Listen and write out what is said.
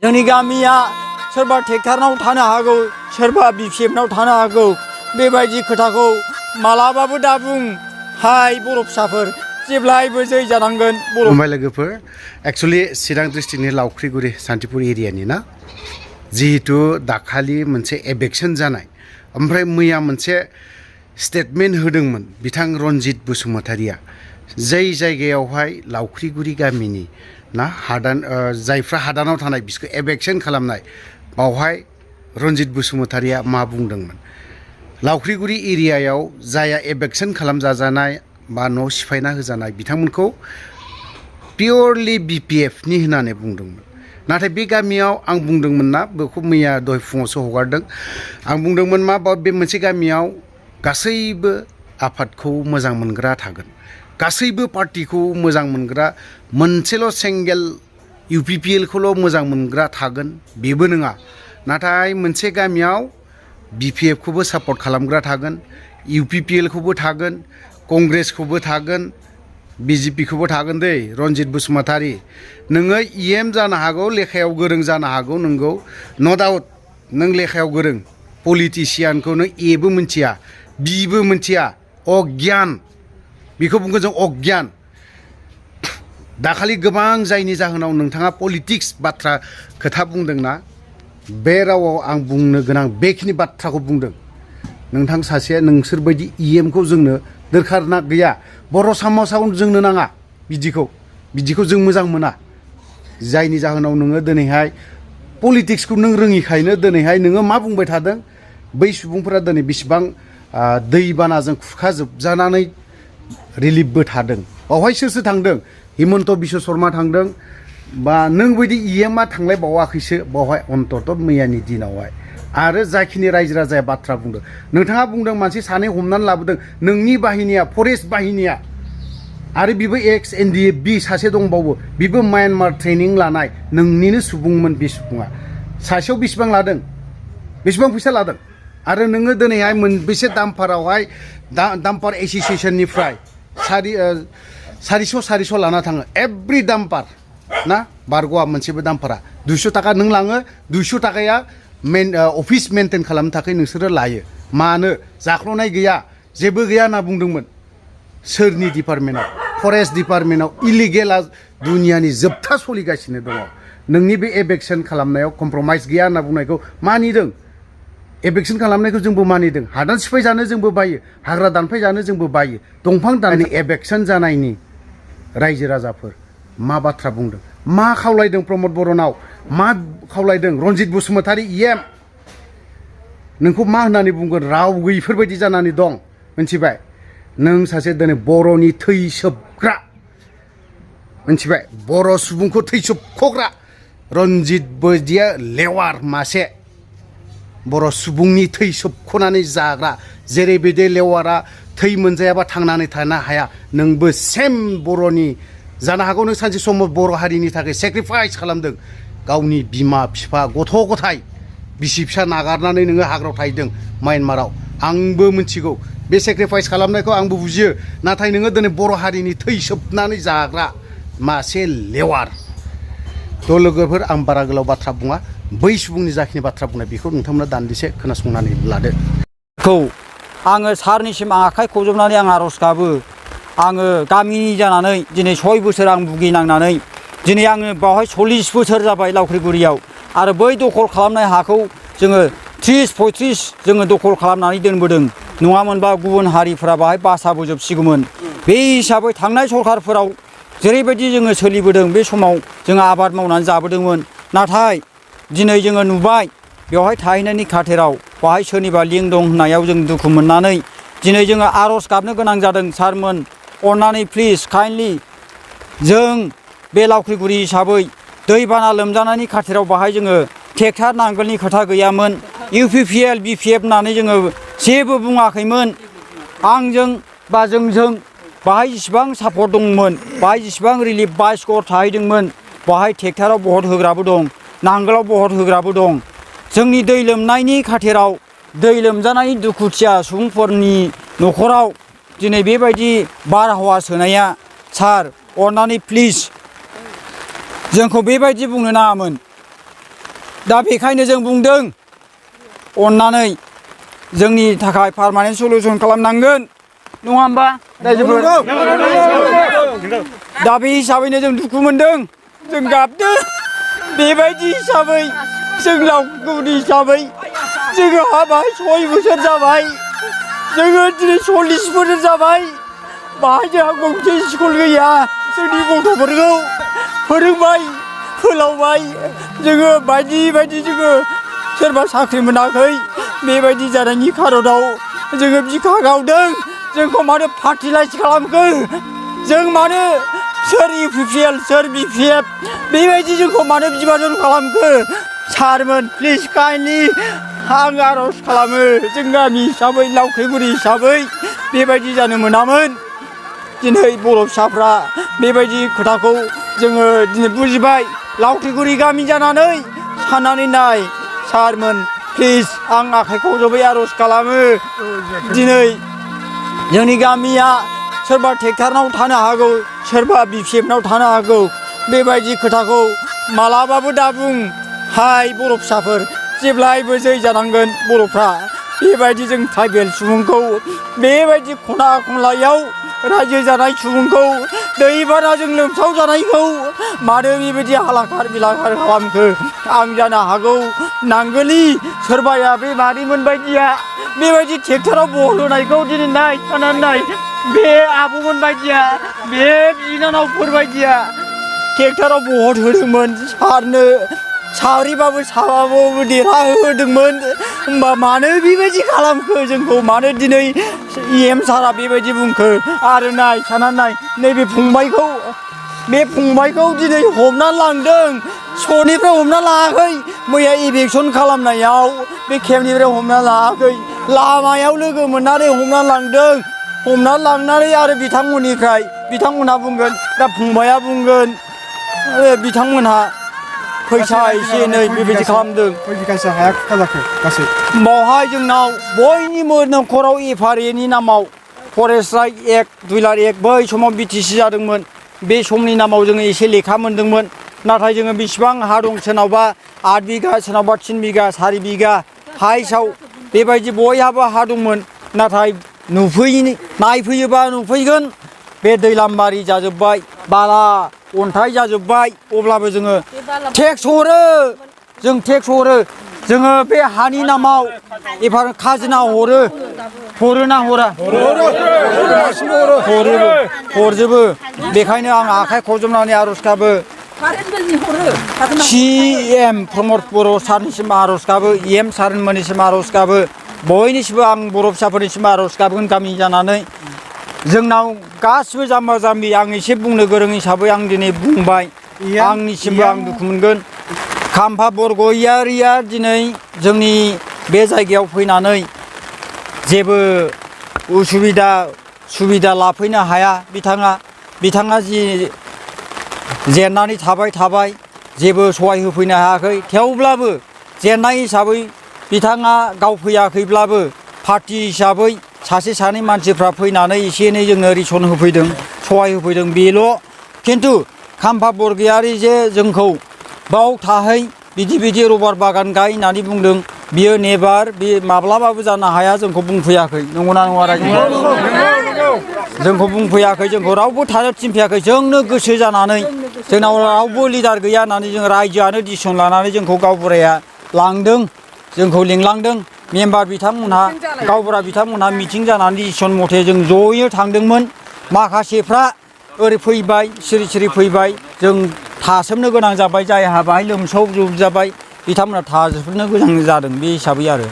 जोंनि गामिया सोरबा ट्रेक्टरनाव थानो हागौ सोरबा बिपिएफनाव थानो हागौ बेबायदि खोथाखौ मालाबाबो दा बुं हाय बर' फिसाफोर जेब्लायबो जै जानांगोन बर'। फंबाय लोगोफोर एक्चुअली चिरां डिस्ट्रिक्टनि लावख्रिगुरि सान्तिपुर एरियानि ना जिहेतु दाखालि मोनसे एबेक्सन जानाय ओमफ्राय मैया मोनसे स्टेटमेन्ट होदोंमोन बिथां रनजित बसुमतारिया जाय जायगायावहाय लावख्रिगुरि गामिनि ना हादान जायफ्रा हादानाव थानाय बिसोरखौ एबेक्सन खालामनाय बावहाय रनजित बसुमतारिया मा बुंदोंमोन लावख्रिगुरि एरियायाव जाया एबेक्सन खालामजाजानाय बा न' सिफायना होजानाय बिथांमोनखौ पियरलि बिपिएफनि होननानै बुंदोंमोन नाथाय बे गामियाव आं बुंदोंमोन ना बेखौ मैया दहाय फुङावसो हगारदों आं बुंदोंमोन मा बे मोनसे गामियाव गासैबो आफादखौ मोजां मोनग्रा थागोन गासैबो पार्टिखौ मोजां मोनग्रा मोनसेल' सिंगेल इउपिपिएलखौल' मोजां मोनग्रा थागोन बेबो नङा नाथाय मोनसे गामियाव बिपिएफखौबो सापर्ट खालामग्रा थागोन इउपिपिएलखौबो थागोन कंग्रेसखौबो थागोन बिजेपिखौबो थागोन दै रनजित बसुमतारि नोङो इएम जानो हागौ लेखायाव गोरों जानो हागौ नोंगौ न' डाउट नों लेखायाव गोरों पलिटिसियानखौ नों एबो मिथिया बिबो मिथिया अज्ञान बेखौ बुंगोन जों अज्ञान दाखालि गोबां जायनि जाहोनाव नोंथाङा पलिटिक्स बाथ्रा खोथा बुंदोंना बे रावाव आं बुंनो गोनां बेखिनि बाथ्राखौ बुंदों नोंथां सासेया नोंसोरबायदि इएमखौ जोंनो दरखार ना गैया बर' समाजाव जोंनो नाङा बिदिखौ जों मोजां मोना जायनि जाहोनाव नोङो दिनैहाय पलिटिक्सखौ नों रोङिखायनो दिनैहाय नोङो मा बुंबाय थादों बै सुबुंफोरा दिनै बेसेबां दैबानाजों खुरखाजोबजानानै रिलिफबो थादों बावहाय सोर थांदों हिमन्त बिश्व शर्मा थांदों बा नों बायदि इएमआ थांलाय बावाखैसो बावहाय अन्तत मैयानि दिनावहाय आरो जाखिनि रायजो राजाया बाथ्रा बुंदों नोंथाङा बुंदों मानसि सानै हमनानै लाबोदों नोंनि बाहिनिया फरेस्ट बाहिनिया आरो बिबो एक्स एनडिएफबि सासे दंबावो बिबो म्यानमार ट्रेनिं लानाय नोंनिनो सुबुंमोन बे सुबुङा सासेयाव बेसेबां लादों बेसेबां फैसा लादों आरो नोङो दिनैहाय मोनबेसे दाम्पारावहाय दाम्पार एस'सिएसननिफ्राय 400 लाना थाङो एभ्रि दाम्पार ना बारग'आ मोनसेबो दाम्पारा 200 थाखा नों लाङो 200 थाखाया अफिस मेनटेन खालामनो थाखाय नोंसोरो लायो मानो जाख्ल'नाय गैया जेबो गैया होनना बुंदोंमोन सोरनि डिपार्टमेन्टआव फरेस्ट डिपार्टमेन्टआव इलिगेला दुनियानि जोबथा सोलिगासिनो दङ नोंनि बे एबेक्सन खालामनायाव कमप्रमाइस गैया होनना बुंनायखौ मानिदों एबेक्सन खालामनायखौ जोंबो मानिदों हादान सिफाय जानो जोंबो बायो हाग्रा दानफाय जानो जोंबो बायो दंफां दाननाय एबेक्सन जानायनि रायजो राजाफोर मा बाथ्रा बुंदों मा खावलायदों प्रमद बर'नाव मा खावलायदों रनजित बसुमतारि इएम नोंखौ मा होननानै बुंगोन राव गैयिफोरबायदि जानानै दं मिथिबाय नों सासे दिनै बर'नि थै सोबग्रा मिथिबाय बर' सुबुंखौ थै सोबख'ग्रा रनजित बायदिया लेवार मासे बर' सुबुंनि थै सोबख'नानै जाग्रा जेरैबायदि लेवारा थै मोनजायाबा थांनानै थानो हाया नोंबो सेम बर'नि जानो हागौ नों सानसे समाव बर' हारिनि थाखाय सेक्रिफाइस खालामदों गावनि बिमा बिफा गथ' गथाय बिसि फिसा नागारनानै नोङो हाग्रायाव थाहैदों म्यानमाराव आंबो मिथिगौ बे सेक्रिफाइस खालामनायखौ आंबो बुजियो नाथाय नोङो दिनै बर' हारिनि थै सोबनानै जाग्रा मासे लेवार थ' लोगोफोर आं बारा गोलाव बाथ्रा बुङा बै सुबुंनि जाखिनि बाथ्रा बुंनाय बेखौ नोंथांमोना दान्दिसे खोनासंनानै लादो आङो सारनिसिम आखाइ खबजबनानै आं आर'ज गाबो आङो गामिनि जानानै दिनै 6 बोसोर आं भुगिनांनानै दिनै आङो बावहाय 40 बोसोर जाबाय लावख्रिगुरियाव आरो बै दखल खालामनाय हाखौ जोङो 30-35 जोङो दखल खालामनानै दोनबोदों नङामोनबा गुबुन हारिफोरा बाहाय बासाबोजोबसिगौमोन बे हिसाबै थांनाय सरखारफोराव जेरैबायदि जोङो सोलिबोदों बे समाव जोङो आबाद मावनानै जाबोदोंमोन नाथाय दिनै जोङो नुबाय बेवहाय थाहैनायनि खाथिराव बाहाय सोरनिबा लिंक दं होननायाव जों दुखु मोननानै दिनै जोङो आर'ज गाबनो गोनां जादों सारमोन अननानै प्लिज काइन्डलि जों बे लावख्रिगुरि हिसाबै दैबाना लोमजानायनि खाथिराव बाहाय जोङो ट्रेक्टर नांगोलनि खोथा गैयामोन इउपिपिएल बिपिएफ होननानै जोङो जेबो बुङाखैमोन आंजों बा जोंजों बाहाय जेसेबां सापर्ट दंमोन बाहाय जेसेबां रिलिफ बाइस घर थाहैदोंमोन बाहाय ट्रेक्टराव बहत होग्राबो दं नांगोलाव बहत होग्राबो दं जोंनि दै लोमनायनि खाथिराव दै लोमजानाय दुखुथिया सुबुंफोरनि न'खराव दिनै बेबायदि बारहावा सोनाया सार अननानै प्लिज जोंखौ बेबायदि बुंनो नाङामोन दा बेखायनो जों बुंदों अननानै जोंनि थाखाय पारमानेन्ट सलुसन खालामनांगोन नङा होमबा रायजोफोर दा बे हिसाबैनो जों दुखु मोनदों जों गाबदों बेबायदि हिसाबै जों लावखुरि हिसाबै जोङो हाबा 6 बोसोर जाबाय जोङो दिनै 40 बोसोर जाबाय बाहाय जोंहा गंसे स्कुल गैया जोंनि गथ'फोरखौ फोरोंबाय फोलावबाय जोङो बायदि बायदि जोङो सोरबा साख्रि मोनाखै बेबायदि जानायनि खारनाव जोङो बिखा गावदों जोंखौ मानो फार्टिलाइज खालामखो जों मानो सोर UPPL सोर BPF बेबायदि जोंखौ मानो बिबाजन खालामखो सारमोन प्लिज काइन्डलि आं आर'ज खालामो जों गामि हिसाबै लावख्रिगुरि हिसाबै बेबायदि जानो मोनामोन दिनै बर' फिसाफ्रा बेबायदि खोथाखौ जोङो दिनै बुजिबाय लावख्रिगुरि गामि जानानै साननानै नाय सारमोन प्लिज आं आखाइखौ जबै आर'ज खालामो दिनै जोंनि गामिया सोरबा ट्रेक्टरनाव थानो हागौ सोरबा BPF नाव थानो हागौ बेबायदि खोथाखौ मालाबाबो दाबुं हाय बर' फिसाफोर जेब्लायबो जै जानांगोन बर'फ्रा बेबायदि जों ट्राइबेल सुबुंखौ बेबायदि खना खनलायाव रायजो जानाय सुबुंखौ दैबानाजों लोमसाव जानायखौ मानो बेबायदि हालाखार बिलाखार खालामखो आं जानो हागौ नांगोलि सोरबाया बे मादैमोन बायदिया बेबायदि ट्रेक्टराव बहल होनायखौ दिनै नाय साननानै नाय बे आब'मोन बायदिया बे बिनानावफोर बायदिया ट्रेक्टराव बहल होदोंमोन सारनो साब्रैबाबो साबाबाबो देरहाहोदोंमोन होमबा मानो बेबायदि खालामखो जोंखौ मानो दिनै EM सारा बेबायदि बुंखो आरो नाय साननानै नाय नैबे फंबायखौ दिनै हमना लांदों स'निफ्राय हमना लाङाखै मैया इभिकसन खालामनायाव बे केम्पनिफ्राय हमना लाङाखै लामायाव लोगो मोननानै हमना लांदों हमना लांनानै आरो बिथांमोनहा बुंगोन दा फंबाया बुंगोन बिथांमोनहा फैसा एसे एनै बेबायदि खालामदों बिगासो हाया खुखा जाखो गासै बावहाय जोंनाव बयनिबो न'खराव FRAनि नामाव फरेस्ट राइट एक्ट 2001 बै समाव BTC जादोंमोन बे समनि नामाव जोङो एसे लेखा मोन्दोंमोन नाथाय जोङो बेसेबां हा दं सोरनावबा 8 बिगा सोरनावबा 3 बिगा 4 बिगा हाइसाव बेबायदि बयहाबो हा दंमोन नाथाय नायफैयोबा नुफैगोन बे दैलामबारि जाजोब्बाय बाला अन्थाइ जाजोब्बाय अब्लाबो जोङो टेक्स हरो जोङो बे हानि नामाव खाजोना हरोना हरा हरजोबो बेखायनो आं आखाइ खबजबनानै आर'ज गाबो CM प्रमद बर' सारनिसिम आर'ज गाबो EM सारमोननिसिम आर'ज गाबो बयनिसिमबो आं बर' फिसाफोरनिसिम आर'ज गाबगोन गामि जानानै जोंनाव गासिबो जाम्बा जाम्बि आं एसे बुंनो गोरों हिसाबै आं दिनै बुंबाय आंनिसिमबो आं दुखु मोनगोन खाम्फा बरग'यारिया दिनै जोंनि बे जायगायाव फैनानै जेबो सुबिदा लाफैनो हाया बिथाङा जि जेननानै थाबाय जेबो सहाय होफैनो हायाखै थेवब्लाबो जेननाय हिसाबै बिथाङा गाव फैयाखैब्लाबो पार्टि हिसाबै सासे सानै मानसिफ्रा फैनानै एसे एनै जोंनो रेसन होफैदों सहाय होफैदों बेल' खिन्थु खाम्फा बरग'यारि जे जोंखौ बाव थाहै बिदि रबार बागान गाय होननानै बुंदों बियो नेभार बे माब्लाबाबो जानो हाया जोंखौ बुंफैयाखै नंगौना नङा रायजो जोंखौ बुंफैयाखै जोंखौ रावबो थानो थिनफैयाखै जोंनो गोसो जानानै जोंनाव रावबो लिडार गैया होननानै जों रायजोआनो डिसिसन लानानै जोंखौ गावबुराया लांदों जोंखौ लिंलांदों मेम्बार बिथांमोनहा गावबुरा बिथांमोनहा मिटिं जानानै डिसिसन मथे जों ज'यै थांदोंमोन माखासेफ्रा ओरै फैबाय सिरि फैबाय जों थासोमनो गोनां जाबाय जायहा बाहाय लोमसावजोबजाबाय बिथांमोना थाजोबनो गोनां जादों बे हिसाबै आरो